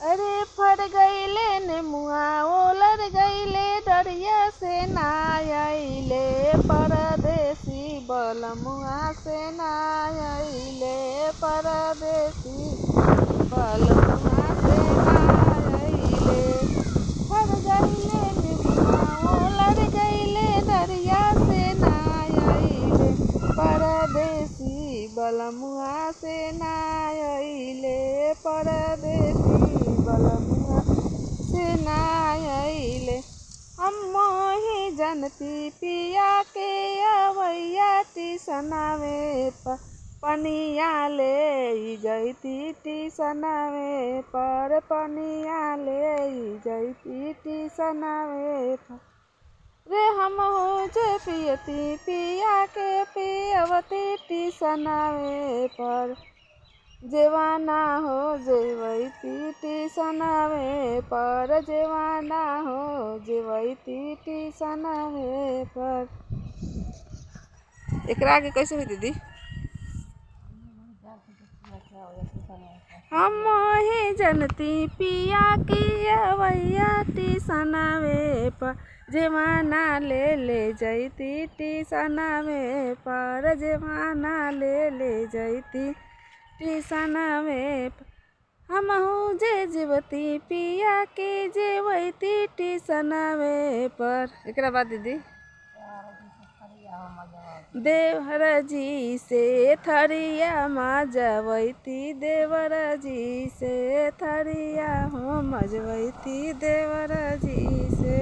अरे फर गईले नेमुआ ओलर गईले डरिया से ना आइले परदेसी बलमुआ से ना आइले परदेसी बलमुआ से ना आइले फर गईले नेमुआ ओलर गईले डरिया से ना आइले परदेसी बलमुआ से ना आइले परदेसी बलमुआ से ना आइले। हम मोही जनती पिया के अवैया टिसनावे पनिया ले जैती टिसनावे पर पनिया ले जैती टिसनावे रे हम हो जे पियती पिया के पियवती टिसनावे पर जेवाना हो जेवैती टिसनावे पर जेवाना हो जेवैती टिसनावे पर। एकरा आगे कैसे हुई दीदी? हम ही जनती पिया की अवैया टिसनावे पर जेवाना ले जैती टिसनावे पर जेवाना ले जैती टिसनावे हम हूँ जे जीवती पिया के जेवैती टिसनावे पर। एकरा बाद दीदी देवर जी से थरिया मजवैती देवर जी से थरिया हो मजवैती देवर जी से।